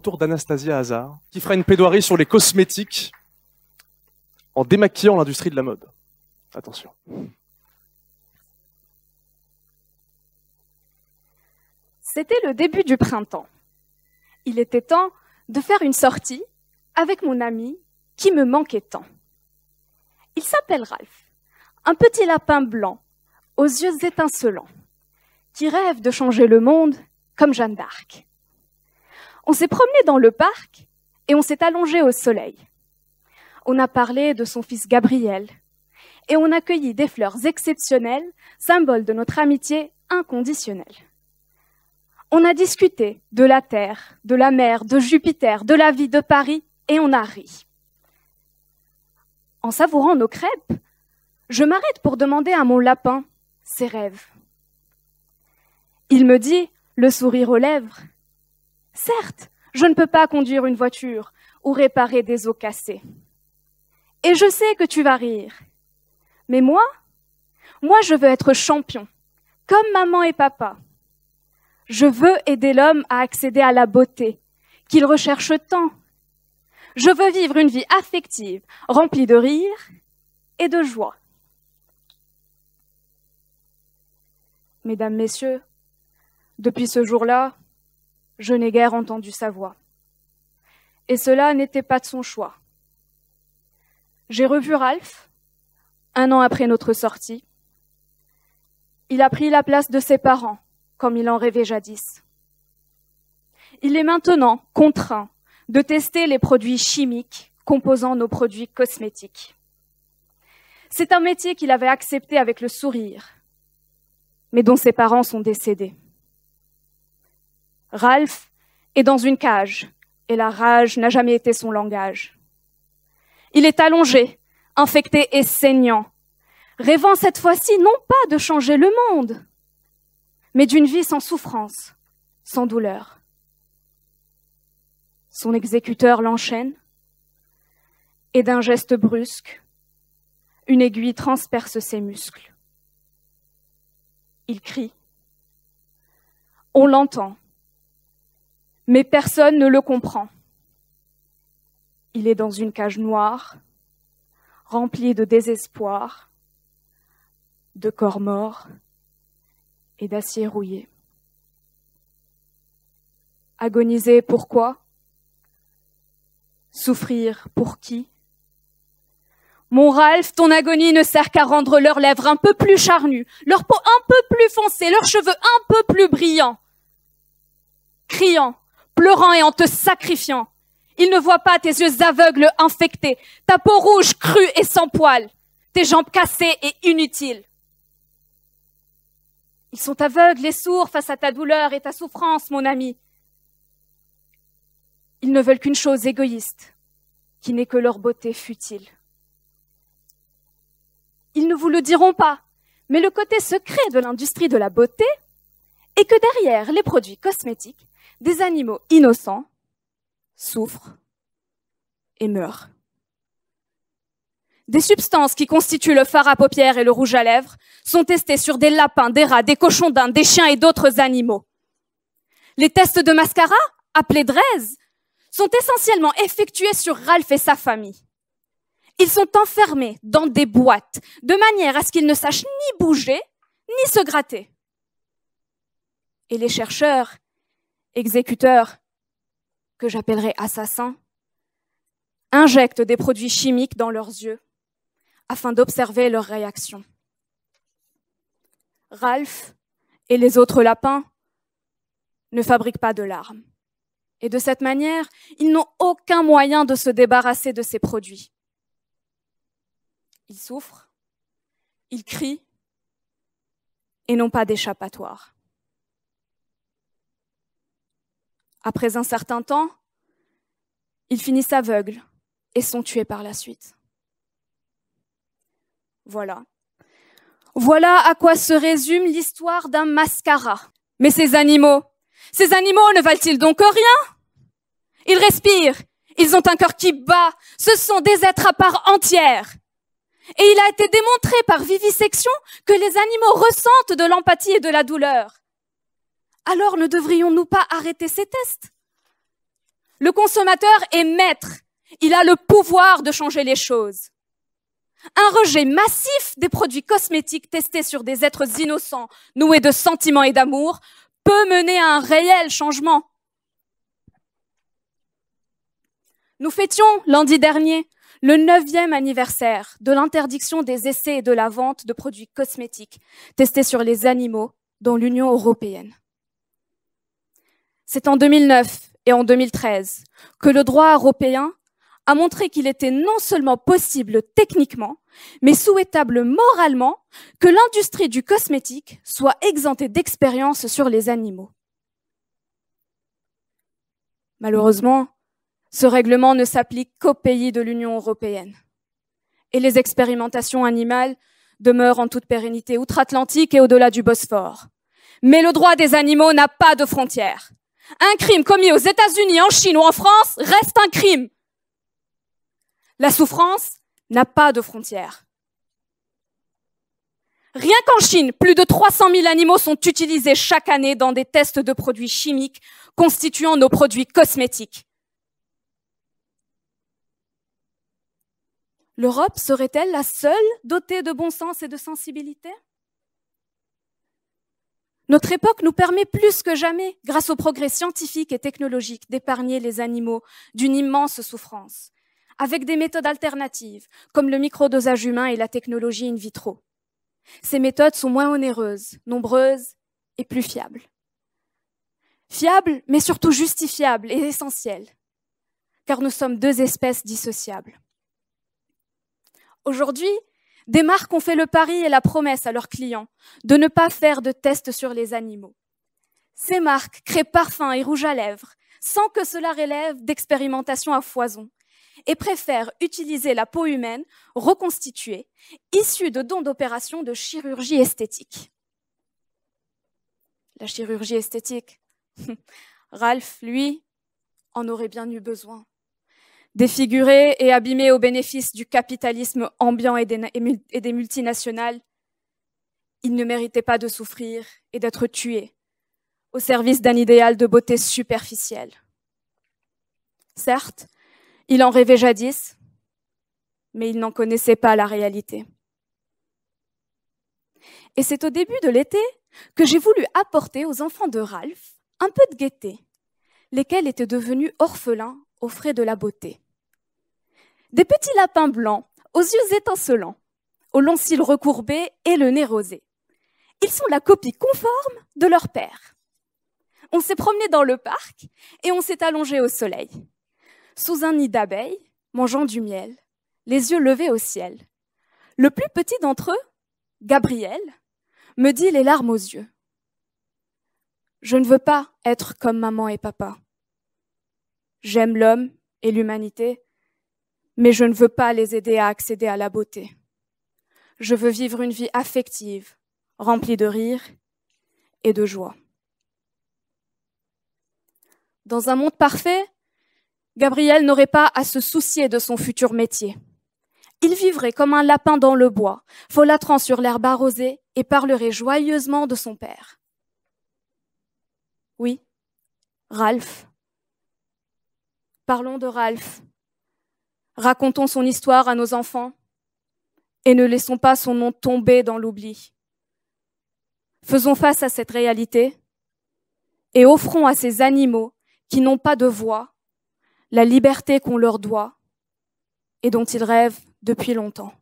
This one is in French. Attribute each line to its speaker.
Speaker 1: autour d'Anastasia Hazard, qui fera une plaidoirie sur les cosmétiques en démaquillant l'industrie de la mode. Attention.
Speaker 2: C'était le début du printemps. Il était temps de faire une sortie avec mon ami qui me manquait tant. Il s'appelle Ralph, un petit lapin blanc, aux yeux étincelants, qui rêve de changer le monde comme Jeanne d'Arc. On s'est promené dans le parc et on s'est allongé au soleil. On a parlé de son fils Gabriel et on a cueilli des fleurs exceptionnelles, symbole de notre amitié inconditionnelle. On a discuté de la Terre, de la mer, de Jupiter, de la vie de Paris et on a ri. En savourant nos crêpes, je m'arrête pour demander à mon lapin ses rêves. Il me dit, le sourire aux lèvres, « Certes, je ne peux pas conduire une voiture ou réparer des os cassés. Et je sais que tu vas rire. Mais moi, je veux être champion, comme maman et papa. Je veux aider l'homme à accéder à la beauté qu'il recherche tant. Je veux vivre une vie affective, remplie de rire et de joie. » Mesdames, Messieurs, depuis ce jour-là, je n'ai guère entendu sa voix. Et cela n'était pas de son choix. J'ai revu Ralph, 1 an après notre sortie. Il a pris la place de ses parents, comme il en rêvait jadis. Il est maintenant contraint de tester les produits chimiques composant nos produits cosmétiques. C'est un métier qu'il avait accepté avec le sourire, mais dont ses parents sont décédés. Ralph est dans une cage, et la rage n'a jamais été son langage. Il est allongé, infecté et saignant, rêvant cette fois-ci non pas de changer le monde, mais d'une vie sans souffrance, sans douleur. Son exécuteur l'enchaîne, et d'un geste brusque, une aiguille transperce ses muscles. Il crie. On l'entend, mais personne ne le comprend. Il est dans une cage noire, remplie de désespoir, de corps morts et d'acier rouillé. Agoniser pourquoi? Souffrir pour qui? Mon Ralph, ton agonie ne sert qu'à rendre leurs lèvres un peu plus charnues, leur peau un peu plus foncée, leurs cheveux un peu plus brillants. Criant, pleurant et en te sacrifiant, ils ne voient pas tes yeux aveugles infectés, ta peau rouge crue et sans poils, tes jambes cassées et inutiles. Ils sont aveugles et sourds face à ta douleur et ta souffrance, mon ami. Ils ne veulent qu'une chose égoïste, qui n'est que leur beauté futile. Ils ne vous le diront pas, mais le côté secret de l'industrie de la beauté est que derrière les produits cosmétiques, des animaux innocents souffrent et meurent. Des substances qui constituent le fard à paupières et le rouge à lèvres sont testées sur des lapins, des rats, des cochons d'Inde, des chiens et d'autres animaux. Les tests de mascara, appelés Drèse, sont essentiellement effectués sur Ralph et sa famille. Ils sont enfermés dans des boîtes, de manière à ce qu'ils ne sachent ni bouger, ni se gratter. Et les chercheurs, exécuteurs, que j'appellerai assassins, injectent des produits chimiques dans leurs yeux, afin d'observer leur réaction. Ralph et les autres lapins ne fabriquent pas de larmes. Et de cette manière, ils n'ont aucun moyen de se débarrasser de ces produits. Ils souffrent, ils crient et n'ont pas d'échappatoire. Après un certain temps, ils finissent aveugles et sont tués par la suite. Voilà. Voilà à quoi se résume l'histoire d'un mascara. Mais ces animaux ne valent-ils donc rien? Ils respirent, ils ont un cœur qui bat, ce sont des êtres à part entière. Et il a été démontré par vivisection que les animaux ressentent de l'empathie et de la douleur. Alors ne devrions-nous pas arrêter ces tests? Le consommateur est maître. Il a le pouvoir de changer les choses. Un rejet massif des produits cosmétiques testés sur des êtres innocents, noués de sentiments et d'amour, peut mener à un réel changement. Nous fêtions lundi dernier le 9e anniversaire de l'interdiction des essais et de la vente de produits cosmétiques testés sur les animaux dans l'Union européenne. C'est en 2009 et en 2013 que le droit européen a montré qu'il était non seulement possible techniquement, mais souhaitable moralement que l'industrie du cosmétique soit exemptée d'expériences sur les animaux. Malheureusement, ce règlement ne s'applique qu'aux pays de l'Union européenne. Et les expérimentations animales demeurent en toute pérennité outre-Atlantique et au-delà du Bosphore. Mais le droit des animaux n'a pas de frontières. Un crime commis aux États-Unis, en Chine ou en France reste un crime. La souffrance n'a pas de frontières. Rien qu'en Chine, plus de 300 000 animaux sont utilisés chaque année dans des tests de produits chimiques constituant nos produits cosmétiques. L'Europe serait-elle la seule dotée de bon sens et de sensibilité ? Notre époque nous permet plus que jamais, grâce au progrès scientifique et technologique, d'épargner les animaux d'une immense souffrance, avec des méthodes alternatives, comme le microdosage humain et la technologie in vitro. Ces méthodes sont moins onéreuses, nombreuses et plus fiables. Fiables, mais surtout justifiables et essentielles, car nous sommes deux espèces dissociables. Aujourd'hui, des marques ont fait le pari et la promesse à leurs clients de ne pas faire de tests sur les animaux. Ces marques créent parfums et rouges à lèvres sans que cela relève d'expérimentation à foison et préfèrent utiliser la peau humaine reconstituée, issue de dons d'opérations de chirurgie esthétique. La chirurgie esthétique, Ralph, lui, en aurait bien eu besoin. Défiguré et abîmé au bénéfice du capitalisme ambiant et des multinationales, il ne méritait pas de souffrir et d'être tué au service d'un idéal de beauté superficielle. Certes, il en rêvait jadis, mais il n'en connaissait pas la réalité. Et c'est au début de l'été que j'ai voulu apporter aux enfants de Ralph un peu de gaieté, lesquels étaient devenus orphelins aux frais de la beauté. Des petits lapins blancs, aux yeux étincelants, aux longs cils recourbés et le nez rosé. Ils sont la copie conforme de leur père. On s'est promené dans le parc et on s'est allongé au soleil, sous un nid d'abeilles, mangeant du miel, les yeux levés au ciel. Le plus petit d'entre eux, Gabriel, me dit les larmes aux yeux. Je ne veux pas être comme maman et papa. J'aime l'homme et l'humanité, mais je ne veux pas les aider à accéder à la beauté. Je veux vivre une vie affective, remplie de rire et de joie. Dans un monde parfait, Gabriel n'aurait pas à se soucier de son futur métier. Il vivrait comme un lapin dans le bois, folâtrant sur l'herbe arrosée et parlerait joyeusement de son père. Oui, Ralph. Parlons de Ralph. Racontons son histoire à nos enfants et ne laissons pas son nom tomber dans l'oubli. Faisons face à cette réalité et offrons à ces animaux qui n'ont pas de voix la liberté qu'on leur doit et dont ils rêvent depuis longtemps.